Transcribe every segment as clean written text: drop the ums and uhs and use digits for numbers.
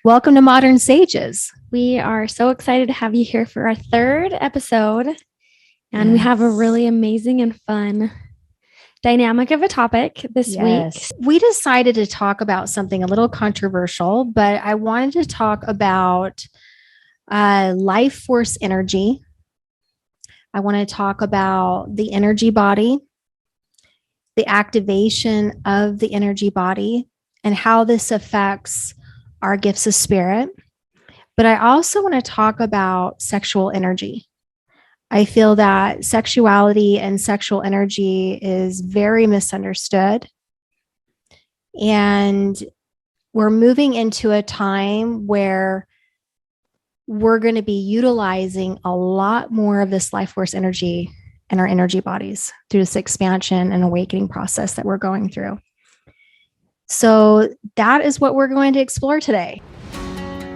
Welcome to Modern Sages. We are so excited to have you here for our third episode. And we have a really amazing and fun dynamic of a topic this week. We decided to talk about something a little controversial, but I wanted to talk about life force energy. I want to talk about the energy body, the activation of the energy body, and how this affects our gifts of spirit. But I also want to talk about sexual energy. I feel that sexuality and sexual energy is very misunderstood. And we're moving into a time where we're going to be utilizing a lot more of this life force energy in our energy bodies through this expansion and awakening process that we're going through. So that is what we're going to explore today.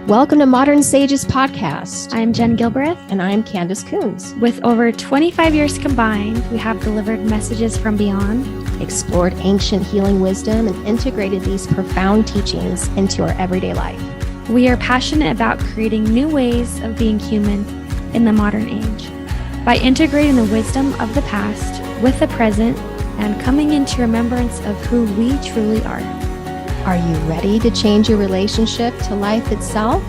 Welcome to Modern Sages Podcast. I'm Jen Gilbreth. And I'm Candace Coons. With over 25 years combined, we have delivered messages from beyond, explored ancient healing wisdom, and integrated these profound teachings into our everyday life. We are passionate about creating new ways of being human in the modern age by integrating the wisdom of the past with the present and coming into remembrance of who we truly are. Are you ready to change your relationship to life itself?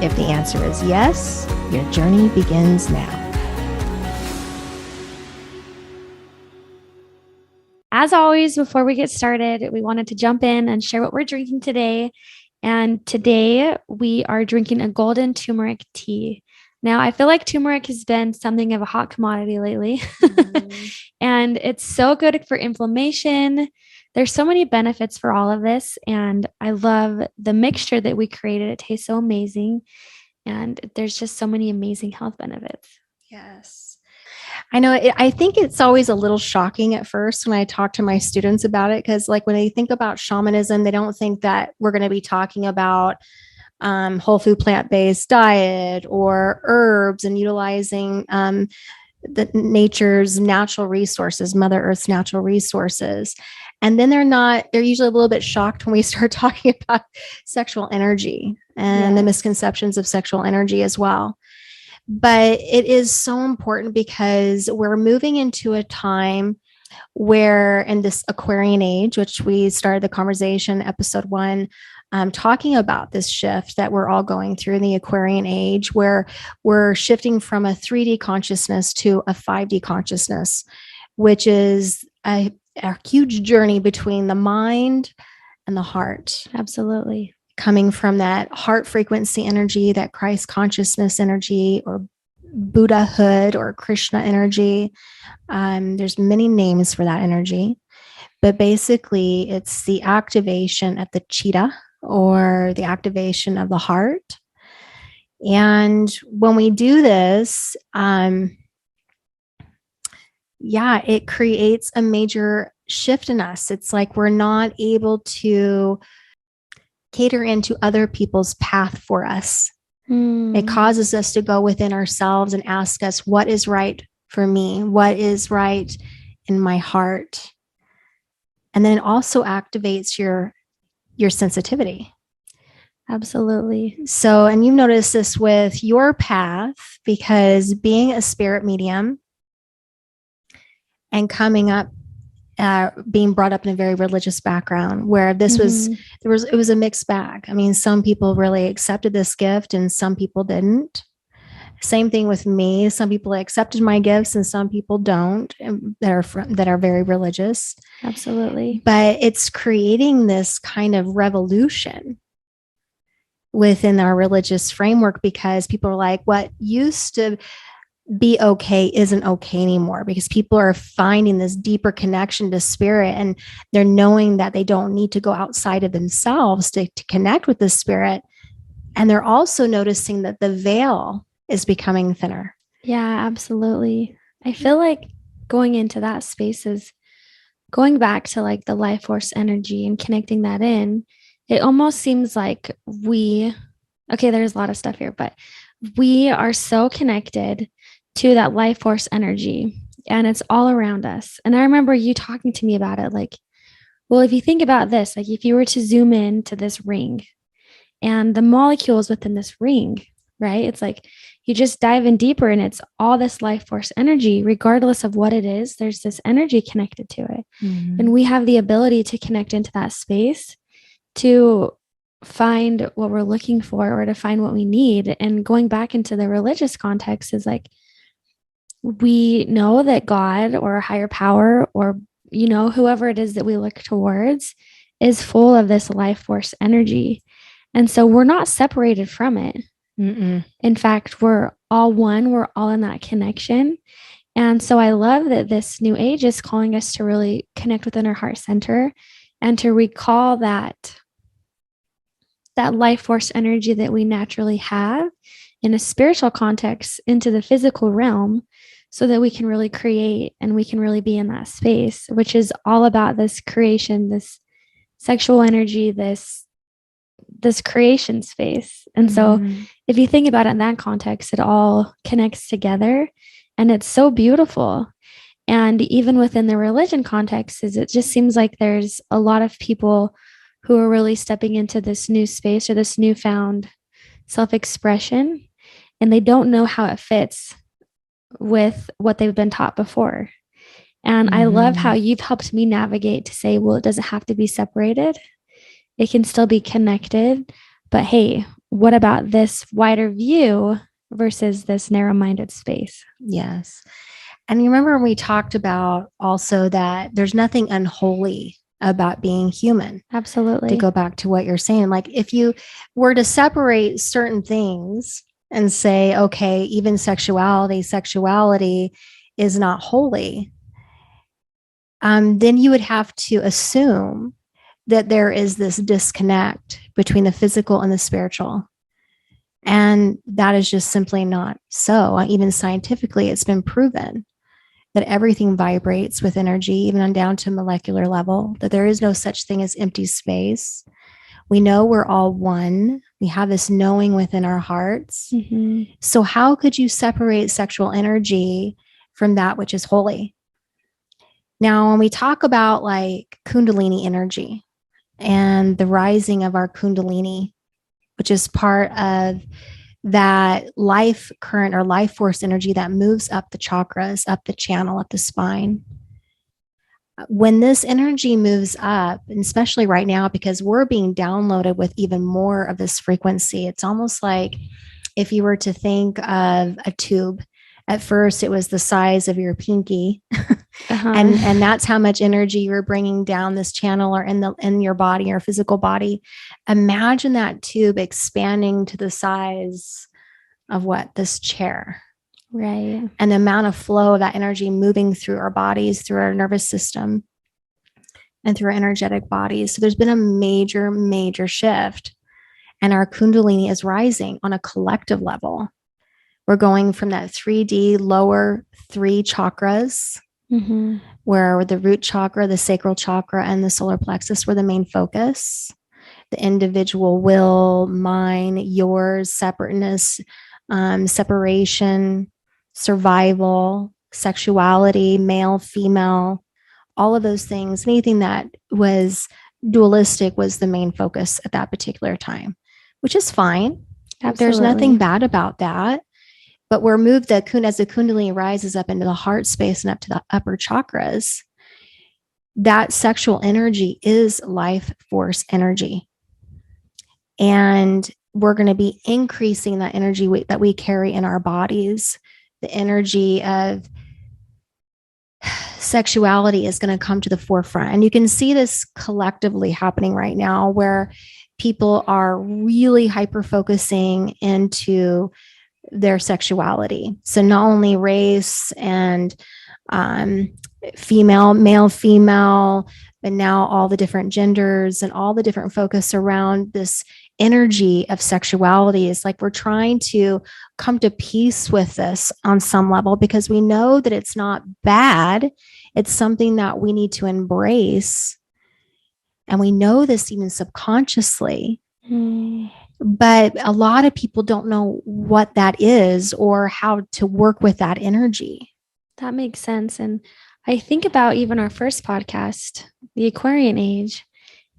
If the answer is yes, your journey begins now. As always, before we get started, we wanted to jump in and share what we're drinking today. And today we are drinking a golden turmeric tea. Now, I feel like turmeric has been something of a hot commodity lately, and it's so good for inflammation. There's so many benefits for all of this, and I love the mixture that we created. It tastes so amazing, and there's just so many amazing health benefits. Yes. I know. I think it's always a little shocking at first when I talk to my students about it, because like when they think about shamanism, they don't think that we're going to be talking about whole food, plant-based diet or herbs and utilizing the nature's natural resources, Mother Earth's natural resources. And then they're usually a little bit shocked when we start talking about sexual energy and the misconceptions of sexual energy as well. But it is so important because we're moving into a time where in this Aquarian Age, which we started the conversation, episode 1, talking about this shift that we're all going through in the Aquarian Age, where we're shifting from a 3D consciousness to a 5D consciousness, which is a huge journey between the mind and the heart. Absolutely. Coming from that heart frequency energy, that Christ consciousness energy, or Buddhahood or Krishna energy. There's many names for that energy, but basically it's the activation at the chitta, or the activation of the heart. And when we do this, it creates a major shift in us. It's like we're not able to cater into other people's path for us. It causes us to go within ourselves and ask us, what is right for me? What is right in my heart? And then it also activates your sensitivity. Absolutely. So, and you've noticed this with your path, because being a spirit medium and coming up, being brought up in a very religious background, where this it was a mixed bag. I mean, some people really accepted this gift and some people didn't. Same thing with me. Some people accepted my gifts and some people don't, that are very religious. Absolutely. But it's creating this kind of revolution within our religious framework, because people are like, what used to be okay isn't okay anymore, because people are finding this deeper connection to spirit, and they're knowing that they don't need to go outside of themselves to connect with the spirit. And they're also noticing that the veil is becoming thinner. Yeah, absolutely. I feel like going into that space is going back to like the life force energy and connecting that in. It almost seems like there's a lot of stuff here, but we are so connected to that life force energy, and it's all around us. And I remember you talking to me about it, like, well, if you think about this, like if you were to zoom in to this ring and the molecules within this ring, right? It's like you just dive in deeper and it's all this life force energy, regardless of what it is, there's this energy connected to it. And we have the ability to connect into that space to find what we're looking for or to find what we need. And going back into the religious context is like, we know that God or a higher power or, whoever it is that we look towards is full of this life force energy. And so we're not separated from it. Mm-mm. In fact, we're all one, we're all in that connection. And so I love that this new age is calling us to really connect within our heart center and to recall that life force energy that we naturally have in a spiritual context into the physical realm so that we can really create and we can really be in that space, which is all about this creation, this sexual energy, this creation space. And so if you think about it in that context, it all connects together and it's so beautiful. And even within the religion context, it just seems like there's a lot of people who are really stepping into this new space or this newfound self-expression, and they don't know how it fits with what they've been taught before. And I love how you've helped me navigate to say, well, it doesn't have to be separated. It can still be connected. But hey, what about this wider view versus this narrow-minded space? Yes. And you remember we talked about also that there's nothing unholy about being human. Absolutely. To go back to what you're saying, like if you were to separate certain things and say, okay, even sexuality is not holy, then you would have to assume that there is this disconnect between the physical and the spiritual. And that is just simply not so. Even scientifically, it's been proven that everything vibrates with energy, even on down to molecular level, that there is no such thing as empty space. We know we're all one. We have this knowing within our hearts. So how could you separate sexual energy from that which is holy? Now, when we talk about like Kundalini energy and the rising of our Kundalini, which is part of that life current or life force energy that moves up the chakras, up the channel, up the spine. When this energy moves up, and especially right now, because we're being downloaded with even more of this frequency, it's almost like if you were to think of a tube. At first, it was the size of your pinky, and that's how much energy you're bringing down this channel or in your body, your physical body. Imagine that tube expanding to the size of this chair, right? And the amount of flow of that energy moving through our bodies, through our nervous system, and through our energetic bodies. So there's been a major, major shift, and our Kundalini is rising on a collective level. We're going from that 3D lower 3 chakras, where the root chakra, the sacral chakra, and the solar plexus were the main focus. The individual will, mine, yours, separateness, separation, survival, sexuality, male, female, all of those things. Anything that was dualistic was the main focus at that particular time, which is fine. Absolutely. There's nothing bad about that. But we're moved as the Kundalini rises up into the heart space and up to the upper chakras, that sexual energy is life force energy. And we're going to be increasing that energy that we carry in our bodies. The energy of sexuality is going to come to the forefront. And you can see this collectively happening right now, where people are really hyper-focusing into their sexuality. So not only race and male, female, but now all the different genders and all the different focus around this energy of sexuality. Is like we're trying to come to peace with this on some level, because we know that it's not bad. It's something that we need to embrace. And we know this even subconsciously. But a lot of people don't know what that is or how to work with that energy. That makes sense. And I think about even our first podcast, the Aquarian Age,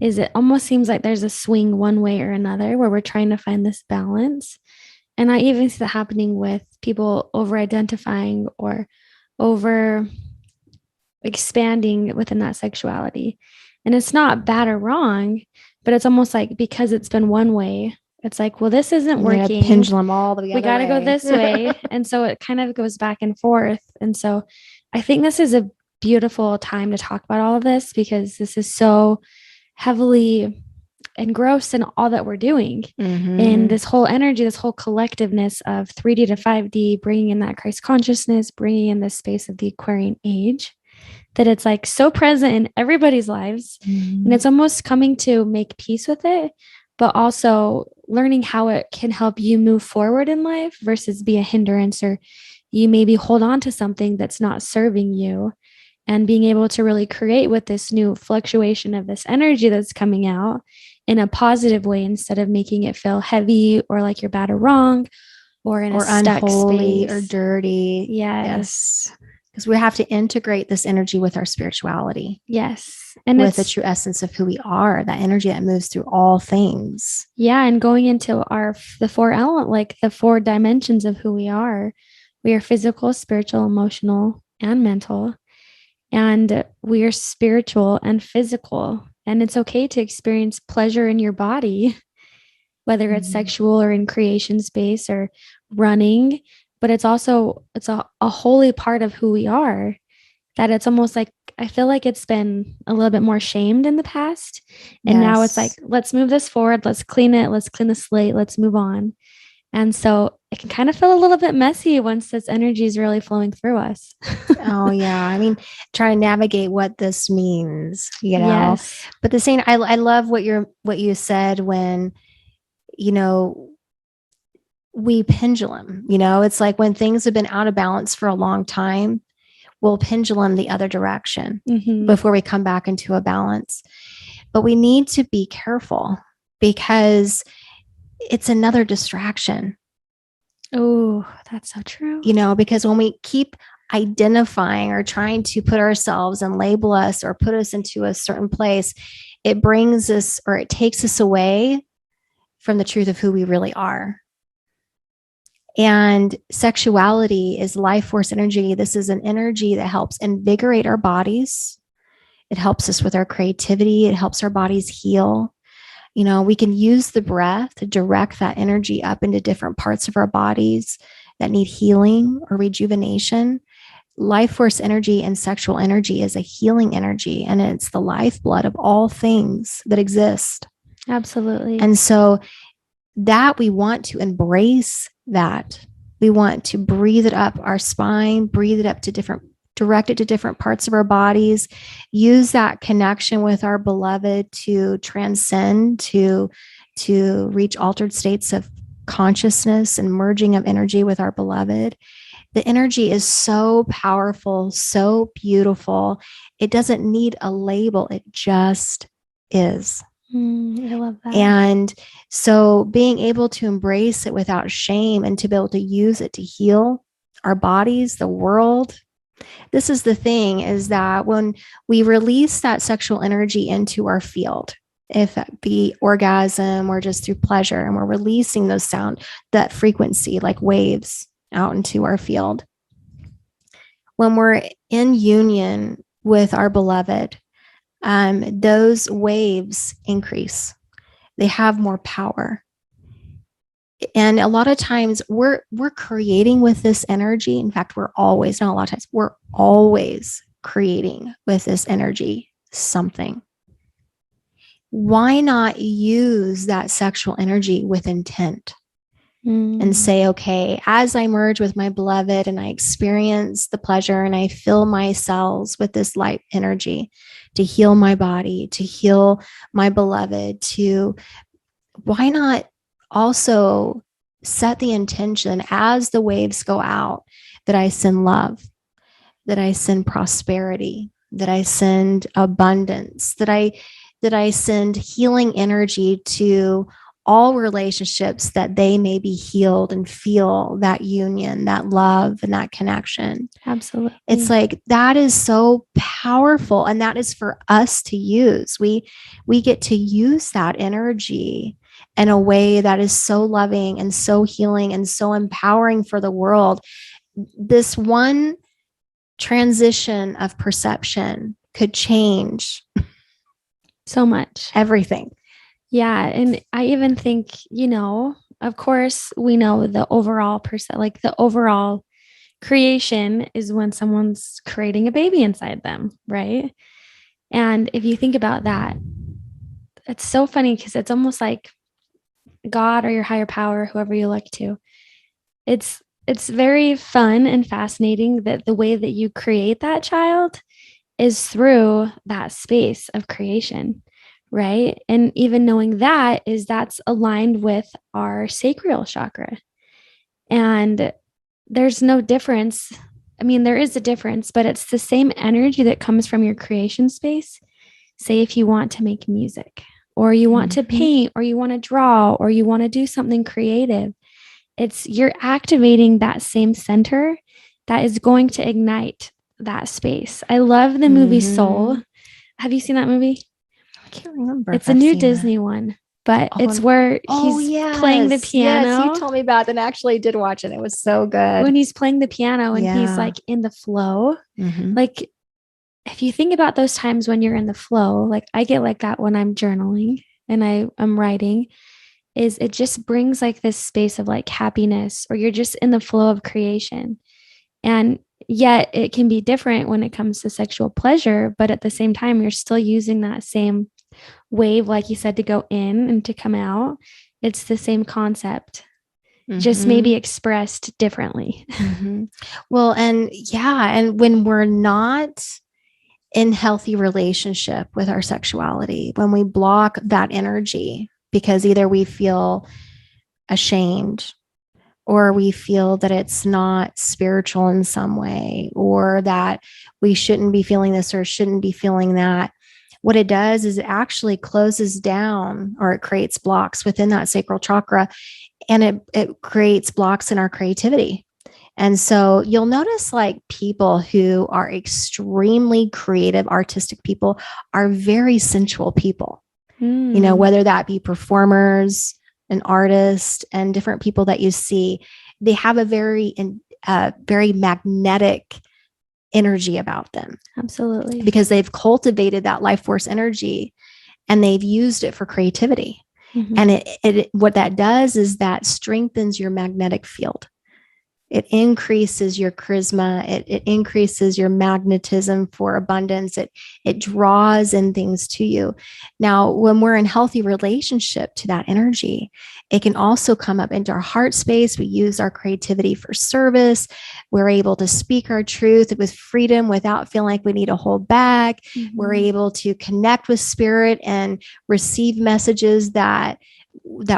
is it almost seems like there's a swing one way or another where we're trying to find this balance. And I even see that happening with people over identifying or over expanding within that sexuality. And it's not bad or wrong, but it's almost like because it's been one way, it's like, well, this isn't working. Pendulum all the We got to go this way. And so it kind of goes back and forth. And so I think this is a beautiful time to talk about all of this because this is so heavily engrossed in all that we're doing in this whole energy, this whole collectiveness of 3D to 5D, bringing in that Christ consciousness, bringing in this space of the Aquarian age, that it's like so present in everybody's lives. And it's almost coming to make peace with it, but also learning how it can help you move forward in life versus be a hindrance, or you maybe hold on to something that's not serving you, and being able to really create with this new fluctuation of this energy that's coming out in a positive way instead of making it feel heavy or like you're bad or wrong or in a stuck unholy space or dirty. Yes. Because we have to integrate this energy with our spirituality. Yes. And with the true essence of who we are, that energy that moves through all things. Yeah. And going into the four element, like the four dimensions of who we are physical, spiritual, emotional, and mental. And we are spiritual and physical. And it's okay to experience pleasure in your body, whether it's sexual or in creation space or running. But it's a holy part of who we are, that it's almost like, I feel like it's been a little bit more shamed in the past. And now it's like, let's move this forward. Let's clean it. Let's clean the slate. Let's move on. And so it can kind of feel a little bit messy once this energy is really flowing through us. Oh yeah. I mean, try to navigate what this means, you know, yes. But the same, I love what you said when, you know, we pendulum, you know, it's like when things have been out of balance for a long time, we'll pendulum the other direction before we come back into a balance. But we need to be careful because it's another distraction. Oh, that's so true. You know, because when we keep identifying or trying to put ourselves and label us or put us into a certain place, it brings us or it takes us away from the truth of who we really are. And sexuality is life force energy. This is an energy that helps invigorate our bodies. It helps us with our creativity. It helps our bodies heal. You know, we can use the breath to direct that energy up into different parts of our bodies that need healing or rejuvenation. Life force energy and sexual energy is a healing energy, and it's the lifeblood of all things that exist. Absolutely. And so that we want to embrace that. We want to breathe it up our spine, breathe it up to direct it to different parts of our bodies, use that connection with our beloved to transcend, to reach altered states of consciousness and merging of energy with our beloved. The energy is so powerful, so beautiful. It doesn't need a label. It just is. I love that. And so being able to embrace it without shame and to be able to use it to heal our bodies, the world. This is the thing, is that when we release that sexual energy into our field, if that be orgasm or just through pleasure, and we're releasing those that frequency like waves out into our field. When we're in union with our beloved, those waves increase. They have more power. And a lot of times we're creating with this energy. In fact, we're always creating with this energy something. Why not use that sexual energy with intent and say, okay, as I merge with my beloved and I experience the pleasure and I fill my cells with this light energy to heal my body, to heal my beloved, why not also set the intention as the waves go out that I send love, that I send prosperity, that I send abundance, that I send healing energy to all relationships, that they may be healed and feel that union, that love, and that connection. Absolutely. It's like, that is so powerful. And that is for us to use. We get to use that energy in a way that is so loving and so healing and so empowering for the world. This one transition of perception could change so much. Everything. Yeah. And I even think, of course, we know the overall like the overall creation is when someone's creating a baby inside them, right? And if you think about that, it's so funny because it's almost like God or your higher power, whoever you look to. It's very fun and fascinating that the way that you create that child is through that space of creation, right? And even knowing that's aligned with our sacral chakra. And there's no difference. I mean, there is a difference, but it's the same energy that comes from your creation space. Say if you want to make music, or you want to paint, or you want to draw, or you want to do something creative, you're activating that same center that is going to ignite that space. I love the movie Soul. Have you seen that movie? I can't remember. It's a new Disney one, but it's where he's playing the piano. Yes, you told me about it and actually did watch it. It was so good. When he's playing the piano and he's like in the flow. Like, if you think about those times when you're in the flow, like I get like that when I'm journaling and I'm writing, is it just brings like this space of like happiness, or you're just in the flow of creation. And yet it can be different when it comes to sexual pleasure, but at the same time, you're still using that same wave, like you said, to go in and to come out. It's the same concept, just maybe expressed differently. Well, and when we're not in healthy relationship with our sexuality, when we block that energy because either we feel ashamed, or we feel that it's not spiritual in some way, or that we shouldn't be feeling this or shouldn't be feeling that, what it does is it actually closes down, or it creates blocks within that sacral chakra, and it creates blocks in our creativity. And so you'll notice like people who are extremely creative, artistic people are very sensual people, whether that be performers, an artist, and different people that you see, they have a very magnetic energy about them. Absolutely. Because they've cultivated that life force energy and they've used it for creativity. And it what that does is that strengthens your magnetic field. It increases your charisma. It increases your magnetism for abundance. It draws in things to you. Now, when we're in healthy relationship to that energy, it can also come up into our heart space. We use our creativity for service. We're able to speak our truth with freedom without feeling like we need to hold back. We're able to connect with spirit and receive messages that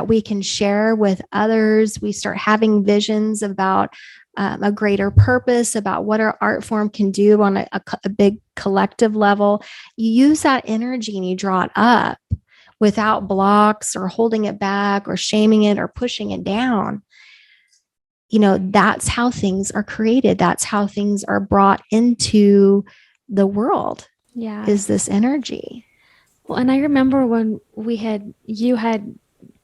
we can share with others. We start having visions about a greater purpose, about what our art form can do on a big collective level. You use that energy and you draw it up without blocks or holding it back or shaming it or pushing it down. That's how things are created. That's how things are brought into the world. Yeah. Is this energy. Well, and I remember when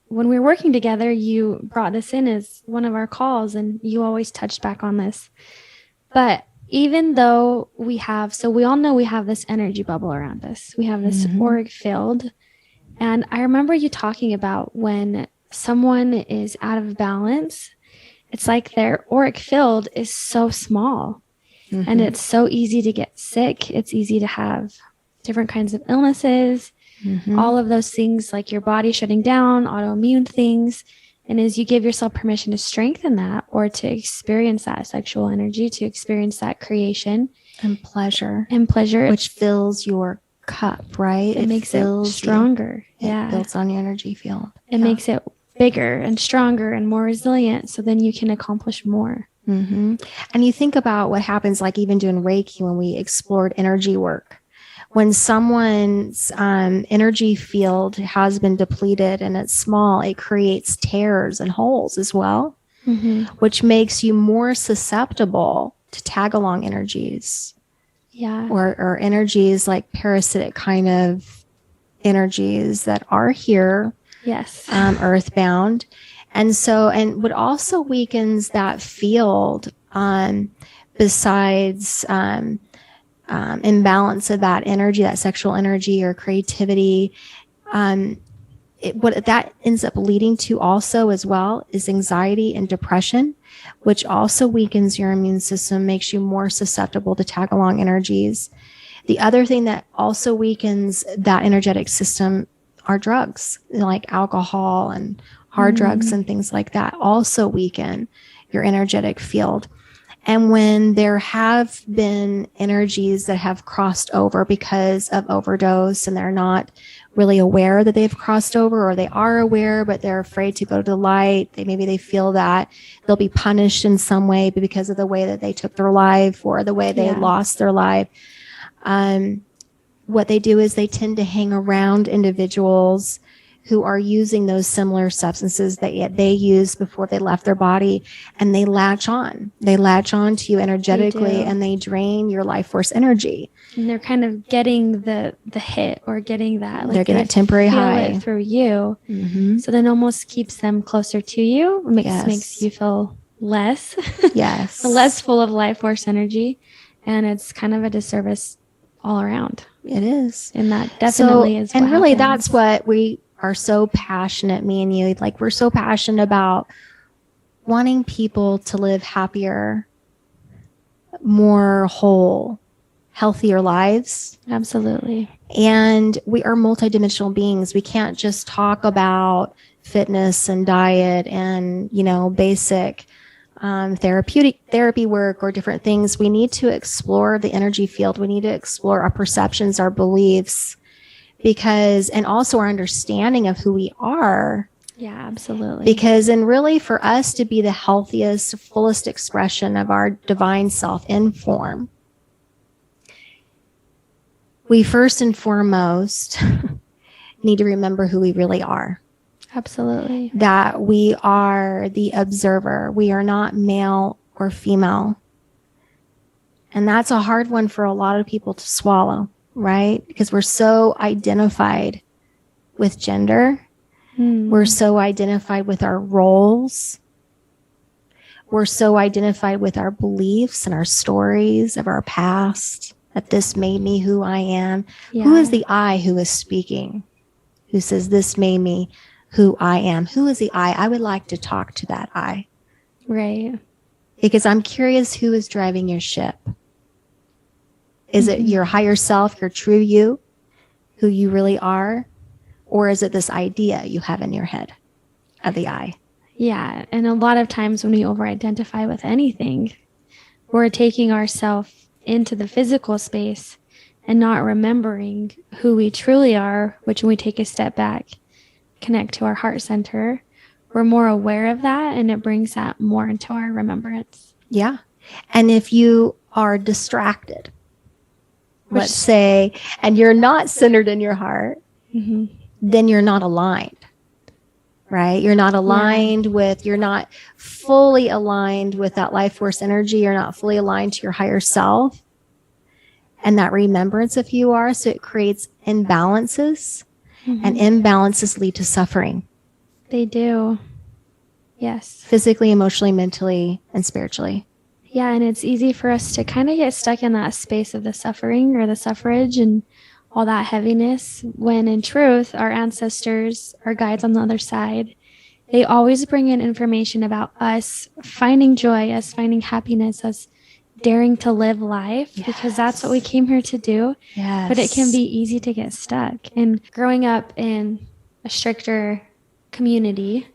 when we were working together, you brought this in as one of our calls, and you always touched back on this. But even though we all know we have this energy bubble around us, we have this auric field. And I remember you talking about when someone is out of balance, it's like their auric field is so small and it's so easy to get sick. It's easy to have different kinds of illnesses. All of those things, like your body shutting down, autoimmune things. And as you give yourself permission to strengthen that, or to experience that sexual energy, to experience that creation and pleasure, which fills your cup, right? It makes it stronger. It builds on your energy field. It makes it bigger and stronger and more resilient. So then you can accomplish more. And you think about what happens, like even doing Reiki, when we explored energy work. when someone's energy field has been depleted and it's small, it creates tears and holes as well, which makes you more susceptible to tag along energies. Yeah. Or energies like parasitic kind of energies that are here. Yes. Earthbound. And so, and what also weakens that field, besides imbalance of that energy, that sexual energy or creativity, what that ends up leading to also as well is anxiety and depression, which also weakens your immune system, makes you more susceptible to tag along energies. The other thing that also weakens that energetic system are drugs, like alcohol and hard drugs and things like that also weaken your energetic field. And when there have been energies that have crossed over because of overdose and they're not really aware that they've crossed over, or they are aware, but they're afraid to go to the light. Maybe they feel that they'll be punished in some way because of the way that they took their life or the way they lost their life. What they do is they tend to hang around individuals who are using those similar substances that they used before they left their body, and they latch on. They latch on to you energetically, and they drain your life force energy. And they're kind of getting the hit or getting that. They're getting a temporary high through you. So then almost keeps them closer to you. Makes you feel less. Less full of life force energy. And it's kind of a disservice all around. It is. And that definitely is what and really happens. That's what we are so passionate, me and you, like we're so passionate about wanting people to live happier, more whole, healthier lives. Absolutely. And we are multidimensional beings. We can't just talk about fitness and diet and, basic therapy work or different things. We need to explore the energy field. We need to explore our perceptions, our beliefs, and also our understanding of who we are. Yeah, absolutely. Because, and really for us to be the healthiest, fullest expression of our divine self in form, we first and foremost need to remember who we really are. Absolutely. That we are the observer. We are not male or female. And that's a hard one for a lot of people to swallow, right? Because we're so identified with gender. We're so identified with our roles. We're so identified with our beliefs and our stories of our past, that this made me who I am. Yeah. Who is the I who is speaking? Who says this made me who I am? Who is the I would like to talk to that I. Right. Because I'm curious who is driving your ship. Is it your higher self, your true you, who you really are? Or is it this idea you have in your head of the I? Yeah. And a lot of times when we over-identify with anything, we're taking ourselves into the physical space and not remembering who we truly are, which when we take a step back, connect to our heart center, we're more aware of that, and it brings that more into our remembrance. Yeah. And if you are distracted, let's say, and you're not centered in your heart, then you're not aligned, right? You're not aligned with, you're not fully aligned with that life force energy. You're not fully aligned to your higher self and that remembrance of who you are. So it creates imbalances, and imbalances lead to suffering. They do. Yes. Physically, emotionally, mentally, and spiritually. Yeah, and it's easy for us to kind of get stuck in that space of the suffering or the suffrage and all that heaviness, when in truth, our ancestors, our guides on the other side, they always bring in information about us finding joy, us finding happiness, us daring to live life, because that's what we came here to do. Yes. But it can be easy to get stuck. And growing up in a stricter community,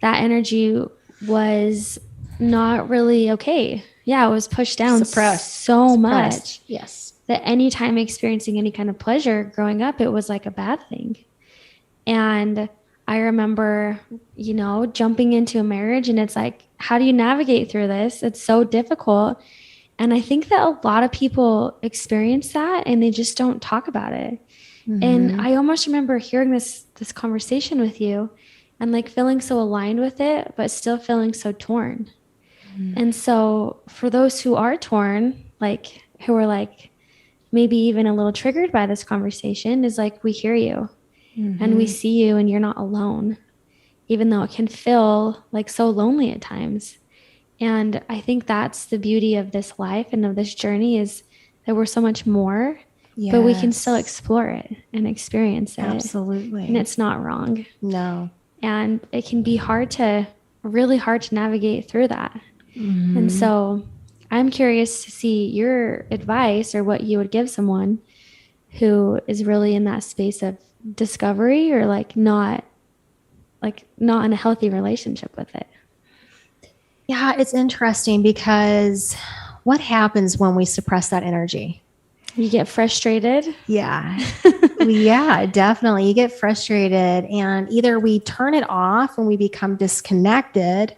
that energy was not really okay. Yeah, it was pushed down so much. Yes. That anytime experiencing any kind of pleasure growing up, it was like a bad thing. And I remember, jumping into a marriage, and it's like, how do you navigate through this? It's so difficult. And I think that a lot of people experience that and they just don't talk about it. And I almost remember hearing this conversation with you and like feeling so aligned with it, but still feeling so torn. And so for those who are torn, like who are like maybe even a little triggered by this conversation, is like we hear you and we see you and you're not alone, even though it can feel like so lonely at times. And I think that's the beauty of this life and of this journey, is that we're so much more, but we can still explore it and experience it. Absolutely. And it's not wrong. No. And it can be really hard to navigate through that. And so I'm curious to see your advice or what you would give someone who is really in that space of discovery or not in a healthy relationship with it. Yeah, it's interesting because what happens when we suppress that energy? You get frustrated. Yeah. Yeah, definitely. You get frustrated and either we turn it off and we become disconnected,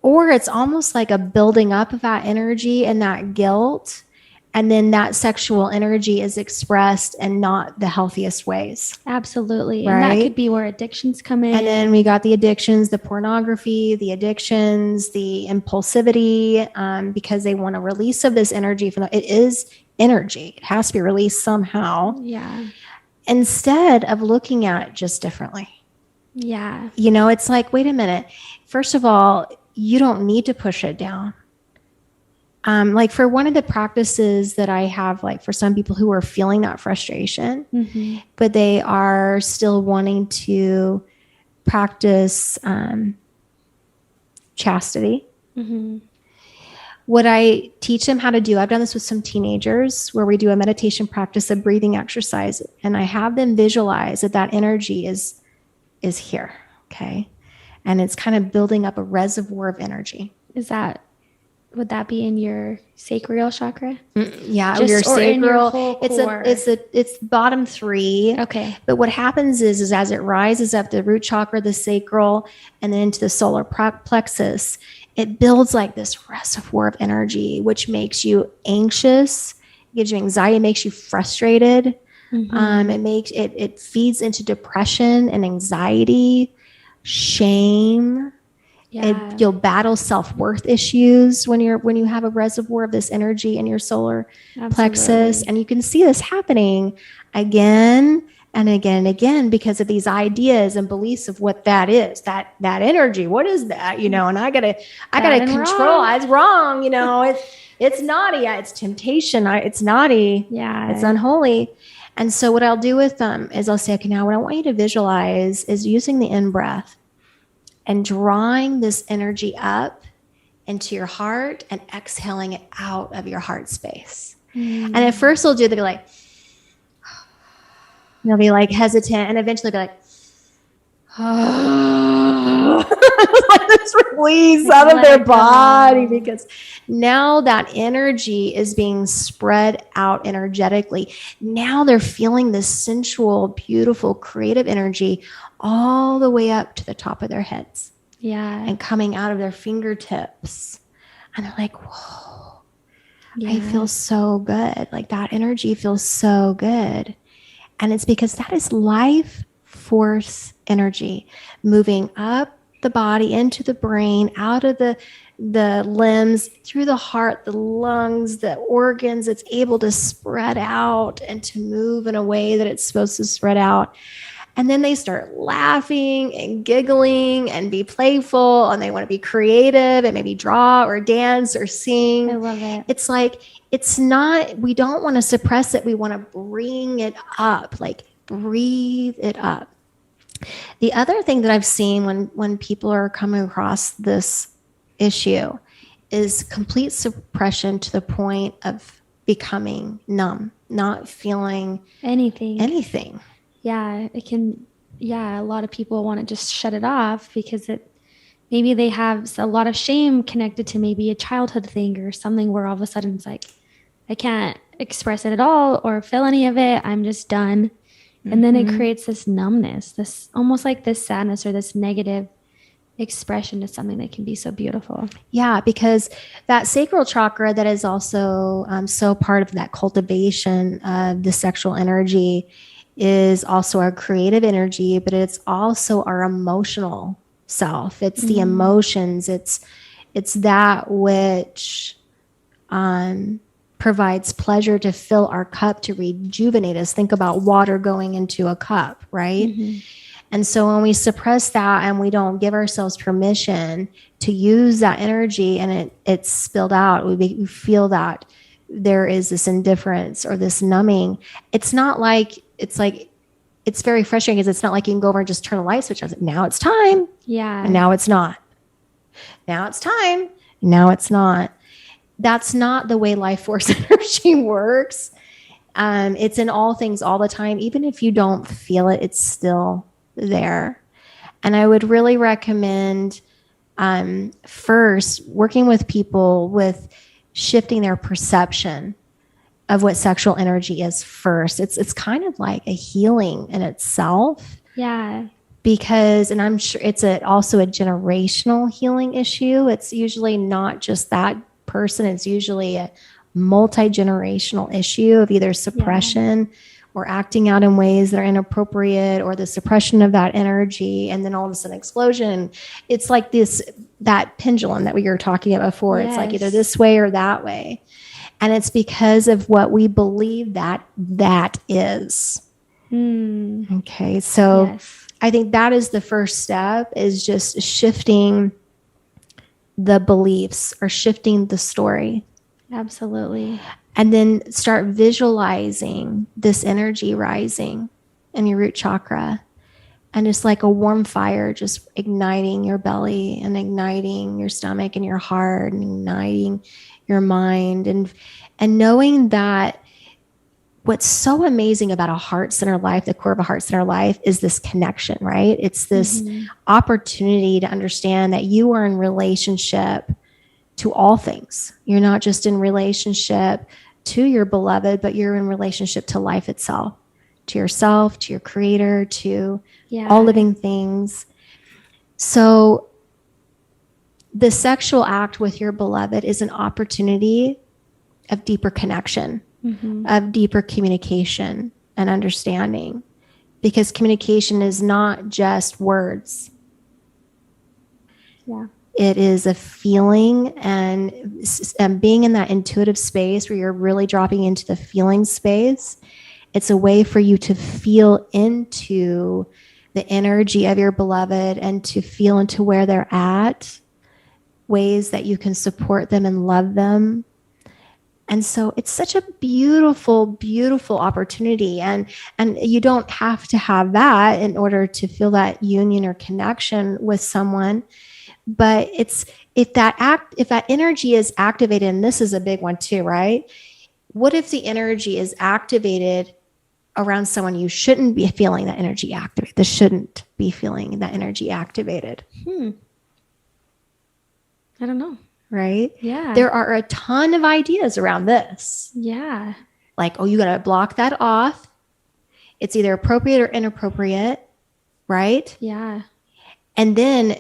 or it's almost like a building up of that energy and that guilt. And then that sexual energy is expressed in not the healthiest ways. Absolutely. Right? And that could be where addictions come in. And then we got the addictions, the pornography, the addictions, the impulsivity, because they want a release of this energy. It is energy. It has to be released somehow. Yeah. Instead of looking at it just differently. Yeah. It's like, wait a minute. First of all, you don't need to push it down. Like for one of the practices that I have, like for some people who are feeling that frustration, but they are still wanting to practice chastity. What I teach them how to do, I've done this with some teenagers where we do a meditation practice, a breathing exercise, and I have them visualize that energy is here. Okay. And it's kind of building up a reservoir of energy. Would that be in your sacral chakra? Yeah, your sacral. It's bottom 3. Okay. But what happens is as it rises up the root chakra, the sacral, and then into the solar plexus, it builds like this reservoir of energy, which makes you anxious, gives you anxiety, makes you frustrated. It feeds into depression and anxiety, shame. Yeah. You'll battle self-worth issues when you have a reservoir of this energy in your solar plexus. And you can see this happening again and again and again because of these ideas and beliefs of what that is, that energy. What is that? And I gotta control. It's wrong. It's naughty. It's temptation. It's naughty. Yeah. It's unholy. And so what I'll do with them is I'll say, okay, now what I want you to visualize is using the in-breath and drawing this energy up into your heart and exhaling it out of your heart space. And at first they'll be like, they'll be like hesitant, and eventually they'll be like, like this release out of their body, because now that energy is being spread out energetically. Now they're feeling this sensual, beautiful, creative energy all the way up to the top of their heads. Yeah. And coming out of their fingertips. And they're like, whoa, I feel so good. Like that energy feels so good. And it's because that is life force energy moving up the body, into the brain, out of the limbs, through the heart, the lungs, the organs. It's able to spread out and to move in a way that it's supposed to spread out. And then they start laughing and giggling and be playful, and they want to be creative and maybe draw or dance or sing. I love it. It's like, it's not, we don't want to suppress it. We want to bring it up, like breathe it up. The other thing that I've seen when people are coming across this issue is complete suppression to the point of becoming numb, not feeling anything. Yeah, it can. Yeah, a lot of people want to just shut it off because maybe they have a lot of shame connected to maybe a childhood thing or something where all of a sudden it's like, I can't express it at all or feel any of it. I'm just done. And then it creates this numbness, this almost like this sadness or this negative expression is something that can be so beautiful. Yeah, because that sacral chakra that is also so part of that cultivation of the sexual energy is also our creative energy, but it's also our emotional self. It's the emotions. It's that which provides pleasure to fill our cup, to rejuvenate us. Think about water going into a cup, right? Mm-hmm. And so when we suppress that and we don't give ourselves permission to use that energy and it's spilled out, we feel that there is this indifference or this numbing. It's very frustrating because it's not like you can go over and just turn the light switch on. Now it's time. Yeah. And now it's not. Now it's time. Now it's not. That's not the way life force energy works. It's in all things all the time. Even if you don't feel it, it's still there. And I would really recommend first working with people with shifting their perception of what sexual energy is first. It's kind of like a healing in itself. Yeah. Because, and I'm sure it's also a generational healing issue. It's usually not just that person. It's usually a multi-generational issue of either suppression or acting out in ways that are inappropriate, or the suppression of that energy, and then all of a sudden explosion. It's like that pendulum that we were talking about before. Yes. It's like either this way or that way. And it's because of what we believe that is. Okay. So I think that is the first step, is just shifting the beliefs or shifting the story. Absolutely. And then start visualizing this energy rising in your root chakra, and just like a warm fire, just igniting your belly and igniting your stomach and your heart and igniting your mind, and knowing that what's so amazing about a heart-centered life, the core of a heart-centered life, is this connection, right? It's this opportunity to understand that you are in relationship to all things. You're not just in relationship to your beloved, but you're in relationship to life itself, to yourself, to your creator, to all living things. So the sexual act with your beloved is an opportunity of deeper connection, of deeper communication and understanding, because communication is not just words. Yeah. It is a feeling, and being in that intuitive space where you're really dropping into the feeling space. It's a way for you to feel into the energy of your beloved and to feel into where they're at, ways that you can support them and love them. And so it's such a beautiful, beautiful opportunity. And you don't have to have that in order to feel that union or connection with someone. But if that energy is activated, and this is a big one too, right? What if the energy is activated around someone you shouldn't be feeling that energy activated? This shouldn't be feeling that energy activated. I don't know. Right? Yeah. There are a ton of ideas around this. Yeah. Like, oh, you got to block that off. It's either appropriate or inappropriate, right? Yeah. And then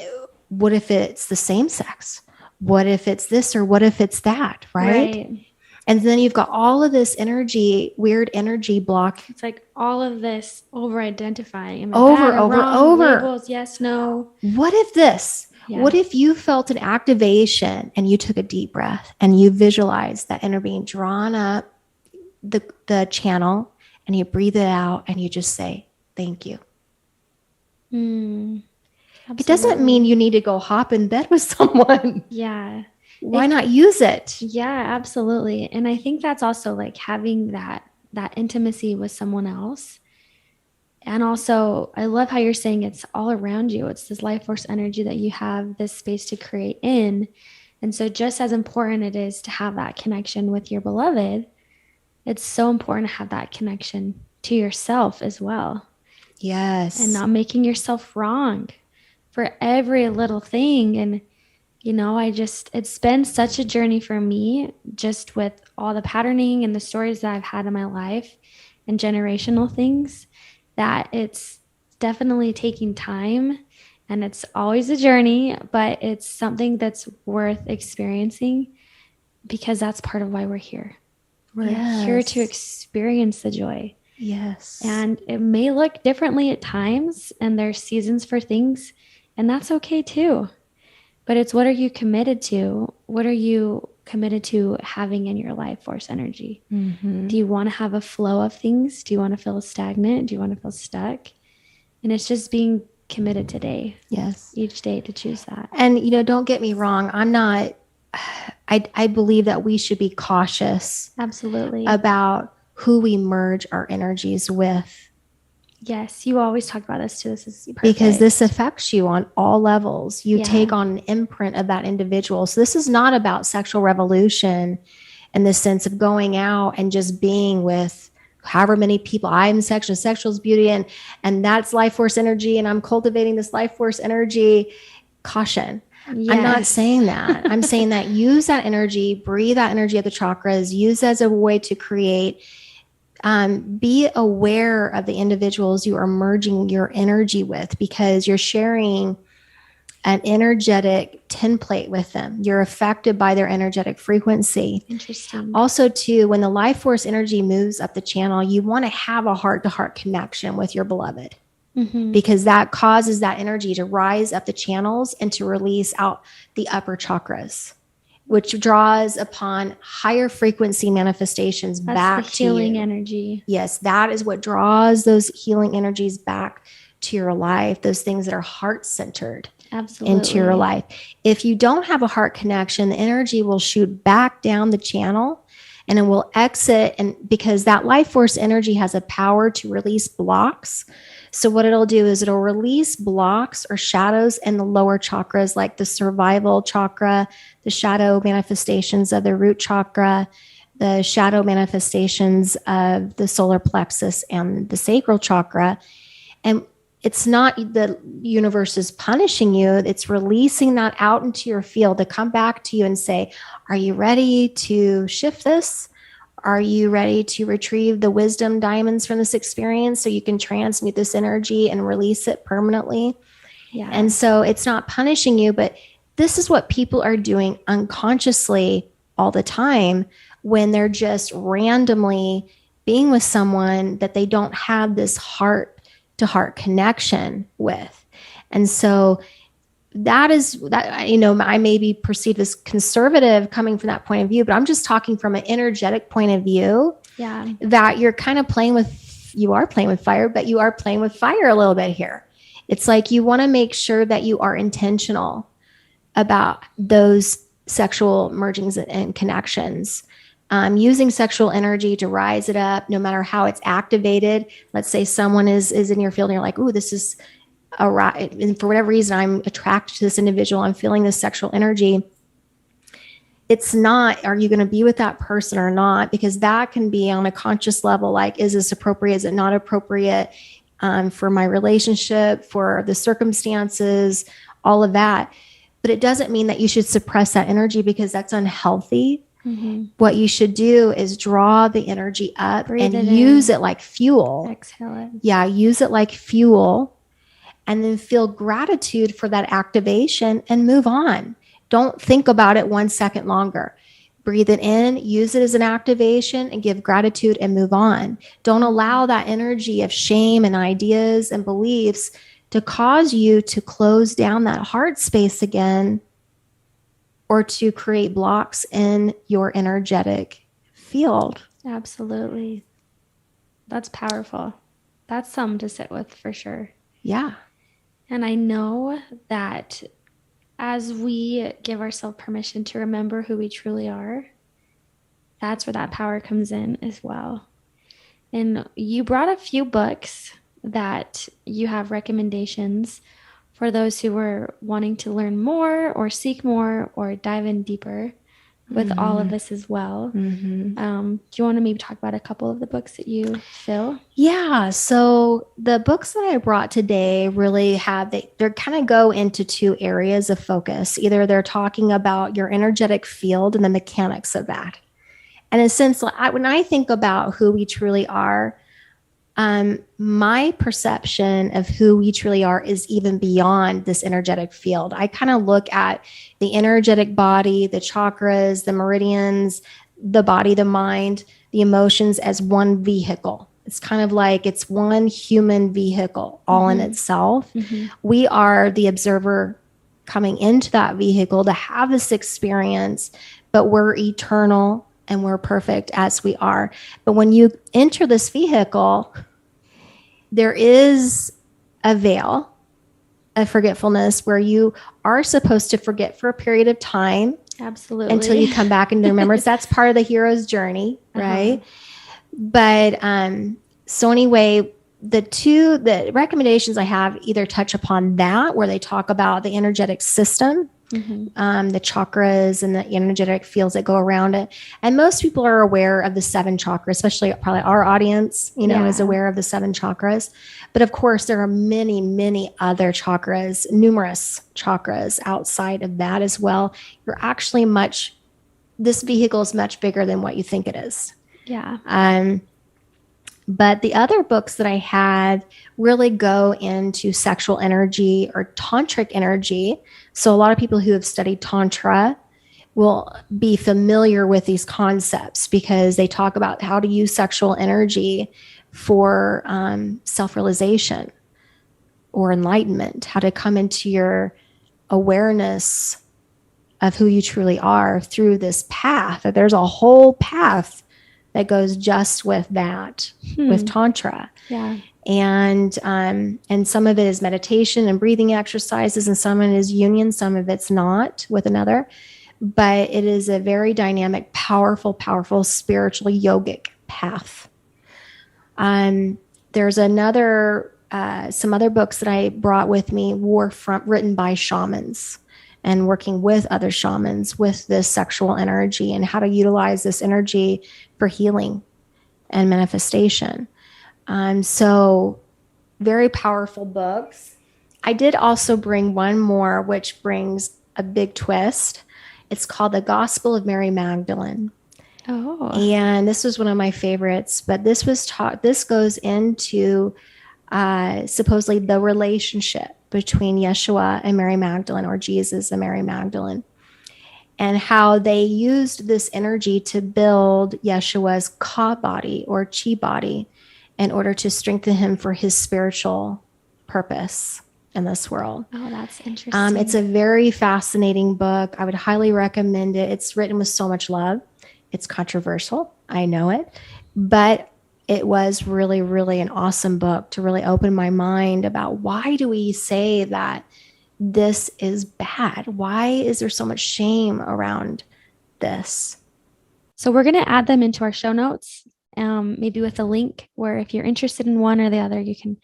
what if it's the same sex? What if it's this, or what if it's that, right? And then you've got all of this energy, weird energy block. It's like all of this over-identifying. Over. Labels, yes, no. What if this? Yeah. What if you felt an activation and you took a deep breath and you visualized that energy being drawn up the channel, and you breathe it out and you just say, thank you. It doesn't mean you need to go hop in bed with someone. Yeah. Why not use it? Yeah, absolutely. And I think that's also like having that intimacy with someone else. And also, I love how you're saying it's all around you. It's this life force energy that you have this space to create in. And so just as important it is to have that connection with your beloved, it's so important to have that connection to yourself as well. Yes. And not making yourself wrong for every little thing. And, it's been such a journey for me, just with all the patterning and the stories that I've had in my life and generational things, that it's definitely taking time And it's always a journey, but it's something that's worth experiencing because that's part of why we're here. We're here to experience the joy. Yes. And it may look differently at times, and there's seasons for things, and that's okay too. But it's, what are you committed to? What are you committed to having in your life force energy? Mm-hmm. Do you want to have a flow of things? Do you want to feel stagnant? Do you want to feel stuck? And it's just being committed today. Yes. Each day to choose that. And, don't get me wrong. I believe that we should be cautious. Absolutely. About who we merge our energies with. Yes, you always talk about this too. This is perfect. Because this affects you on all levels. You take on an imprint of that individual. So this is not about sexual revolution in the sense of going out and just being with however many people. I'm sexual is beauty, and that's life force energy, and I'm cultivating this life force energy. Caution. Yes. I'm not saying that. I'm saying that use that energy, breathe that energy of the chakras, use as a way to create. Be aware of the individuals you are merging your energy with, because you're sharing an energetic template with them. You're affected by their energetic frequency. Interesting. Also, too, when the life force energy moves up the channel, you want to have a heart-to-heart connection with your beloved. Mm-hmm. Because that causes that energy to rise up the channels and to release out the upper chakras, which draws upon higher frequency manifestations. That's back the healing to you. Energy. Yes, that is what draws those healing energies back to your life, those things that are heart-centered. Absolutely. Into your life. If you don't have a heart connection, the energy will shoot back down the channel and it will exit. And because that life force energy has a power to release blocks. So what it'll do is it'll release blocks or shadows in the lower chakras, like the survival chakra, the shadow manifestations of the root chakra, the shadow manifestations of the solar plexus and the sacral chakra. And it's not the universe is punishing you. It's releasing that out into your field to come back to you and say, are you ready to shift this? Are you ready to retrieve the wisdom diamonds from this experience so you can transmute this energy and release it permanently? Yeah. And so it's not punishing you, but this is what people are doing unconsciously all the time when they're just randomly being with someone that they don't have this heart-to-heart connection with. And so that is that, I may be perceived as conservative coming from that point of view, but I'm just talking from an energetic point of view. Yeah. That you're kind of you are playing with fire, but you are playing with fire a little bit here. It's like you want to make sure that you are intentional about those sexual mergings and connections. Using sexual energy to rise it up, no matter how it's activated. Let's say someone is in your field and you're like, ooh, this is and for whatever reason, I'm attracted to this individual. I'm feeling this sexual energy. It's not, are you going to be with that person or not? Because that can be on a conscious level. Like, is this appropriate? Is it not appropriate for my relationship, for the circumstances, all of that. But it doesn't mean that you should suppress that energy because that's unhealthy. Mm-hmm. What you should do is draw the energy up and use it like fuel. Exhale it. Yeah, use it like fuel. And then feel gratitude for that activation and move on. Don't think about it 1 second longer. Breathe it in, use it as an activation, and give gratitude and move on. Don't allow that energy of shame and ideas and beliefs to cause you to close down that heart space again or to create blocks in your energetic field. Absolutely. That's powerful. That's something to sit with for sure. Yeah. And I know that as we give ourselves permission to remember who we truly are, that's where that power comes in as well. And you brought a few books that you have recommendations for those who were wanting to learn more or seek more or dive in deeper with all of this as well. Mm-hmm. Do you want to maybe talk about a couple of the books that you feel? Yeah. So the books that I brought today really they're kind of go into two areas of focus. Either they're talking about your energetic field and the mechanics of that. And in a sense, when I think about who we truly are, My perception of who we truly are is even beyond this energetic field. I kind of look at the energetic body, the chakras, the meridians, the body, the mind, the emotions as one vehicle. It's kind of like it's one human vehicle all in itself. We are the observer coming into that vehicle to have this experience, but we're eternal and we're perfect as we are. But when you enter this vehicle, there is a veil of forgetfulness where you are supposed to forget for a period of time. Absolutely. Until you come back into remembrance. That's part of the hero's journey, right? But so anyway, the recommendations I have either touch upon that, where they talk about the energetic system, the chakras and the energetic fields that go around it. And most people are aware of the 7 chakras, especially probably our audience, is aware of the 7 chakras. But of course, there are many, many other chakras, numerous chakras outside of that as well. This vehicle is much bigger than what you think it is. Yeah. But the other books that I had really go into sexual energy or tantric energy. So a lot of people who have studied tantra will be familiar with these concepts because they talk about how to use sexual energy for self-realization or enlightenment, how to come into your awareness of who you truly are through this path. That there's a whole path that goes just with that, with tantra. Yeah. And some of it is meditation and breathing exercises, and some of it is union, some of it's not with another. But it is a very dynamic, powerful, powerful spiritual yogic path. There's some other books that I brought with me were written by shamans and working with other shamans with this sexual energy and how to utilize this energy for healing and manifestation. So very powerful books. I did also bring one more, which brings a big twist. It's called The Gospel of Mary Magdalene. Oh. And this was one of my favorites, but this goes into supposedly the relationship between Yeshua and Mary Magdalene, or Jesus and Mary Magdalene, and how they used this energy to build Yeshua's ka body or chi body in order to strengthen him for his spiritual purpose in this world. Oh, that's interesting. It's a very fascinating book. I would highly recommend it. It's written with so much love. It's controversial. I know it, but it was really, really an awesome book to really open my mind about why do we say that this is bad? Why is there so much shame around this? So we're going to add them into our show notes, maybe with a link where if you're interested in one or the other, you can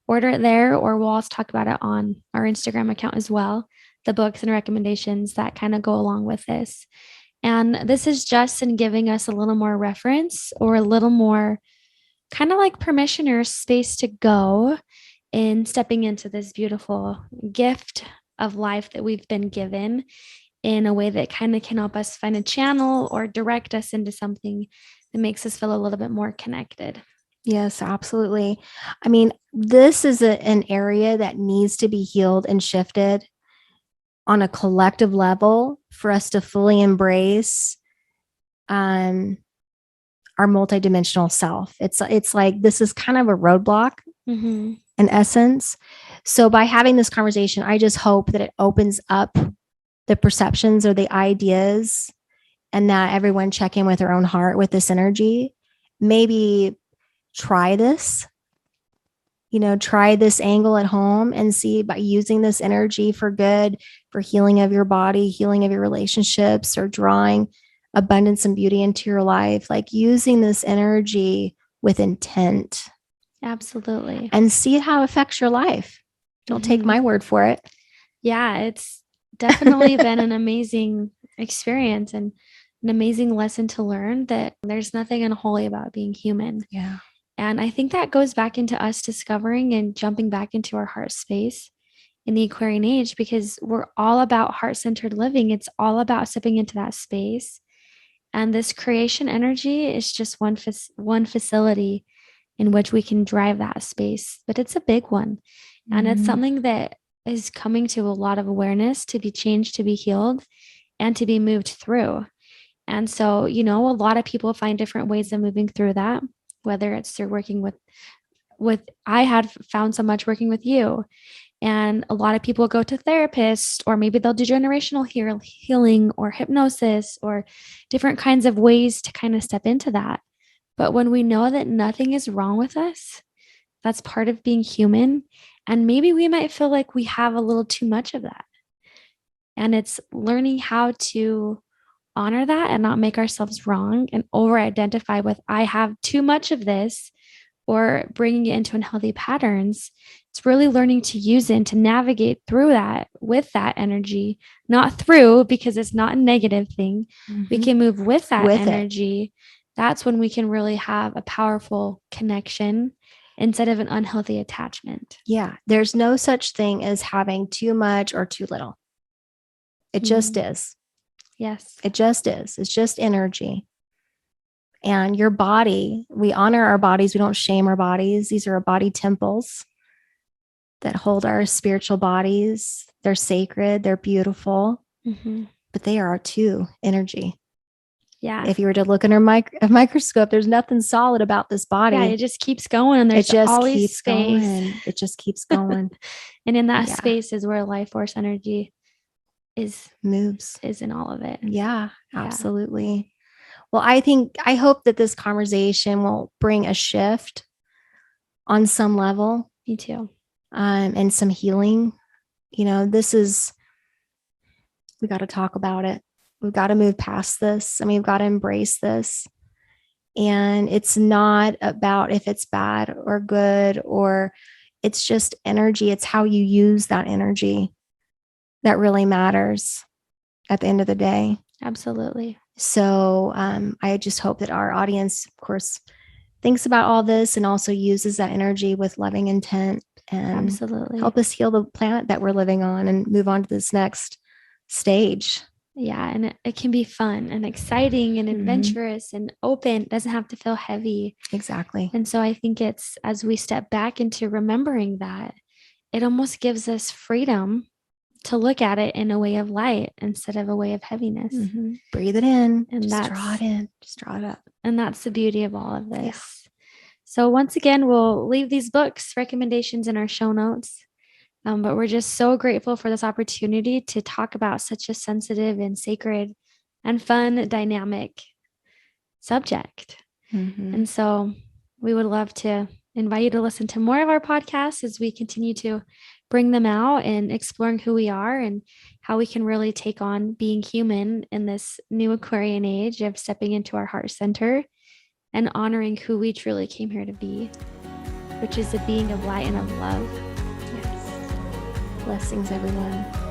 order it there, or we'll also talk about it on our Instagram account as well, the books and recommendations that kind of go along with this. And this is just in giving us a little more reference or a little more kind of like permission or space to go in stepping into this beautiful gift of life that we've been given in a way that kind of can help us find a channel or direct us into something that makes us feel a little bit more connected. Yes, absolutely. I mean, this is an area that needs to be healed and shifted on a collective level for us to fully embrace our multidimensional self. It's like this is kind of a roadblock in essence. So by having this conversation, I just hope that it opens up the perceptions or the ideas, and that everyone check in with their own heart with this energy. Maybe try this, try this angle at home and see by using this energy for good, for healing of your body, healing of your relationships, or drawing abundance and beauty into your life, like using this energy with intent. Absolutely. And see how it affects your life. Don't take my word for it. Yeah, it's definitely been an amazing experience and an amazing lesson to learn that there's nothing unholy about being human. Yeah. And I think that goes back into us discovering and jumping back into our heart space in the Aquarian Age, because we're all about heart-centered living. It's all about stepping into that space. And this creation energy is just one facility in which we can drive that space. But it's a big one. And it's something that is coming to a lot of awareness to be changed, to be healed, and to be moved through. And so, a lot of people find different ways of moving through that, whether it's through working with I had found so much working with you. And a lot of people go to therapists, or maybe they'll do generational healing or hypnosis or different kinds of ways to kind of step into that. But when we know that nothing is wrong with us, that's part of being human. And maybe we might feel like we have a little too much of that. And it's learning how to honor that and not make ourselves wrong and over-identify with, I have too much of this, or bringing it into unhealthy patterns. It's really learning to use it and to navigate through that with that energy, not through, because it's not a negative thing. We can move with that energy. That's when we can really have a powerful connection instead of an unhealthy attachment. Yeah. There's no such thing as having too much or too little. It just is. Yes. It just is. It's just energy. And your body, we honor our bodies. We don't shame our bodies. These are our body temples that hold our spiritual bodies. They're sacred. They're beautiful, but they are too energy. Yeah. If you were to look under a microscope, there's nothing solid about this body. Yeah, it just keeps going. And there's always space. Going. It just keeps going. And in that space is where life force energy is in all of it. Yeah, absolutely. Well, I hope that this conversation will bring a shift on some level. Me too. And some healing. We got to talk about it. We've got to move past this. We've got to embrace this. And it's not about if it's bad or good, or it's just energy. It's how you use that energy that really matters at the end of the day. Absolutely. So I just hope that our audience, of course, thinks about all this and also uses that energy with loving intent and absolutely help us heal the planet that we're living on and move on to this next stage. Yeah. And it can be fun and exciting and adventurous and open. It doesn't have to feel heavy. Exactly. And so I think it's, as we step back into remembering that, it almost gives us freedom to look at it in a way of light instead of a way of heaviness. Breathe it in and just draw it in, just draw it up. And that's the beauty of all of this. Yeah. So once again, we'll leave these books recommendations in our show notes. But we're just so grateful for this opportunity to talk about such a sensitive and sacred and fun, dynamic subject. And so we would love to invite you to listen to more of our podcasts as we continue to bring them out and exploring who we are and how we can really take on being human in this new Aquarian age of stepping into our heart center and honoring who we truly came here to be, which is a being of light and of love. Yes. Blessings, everyone.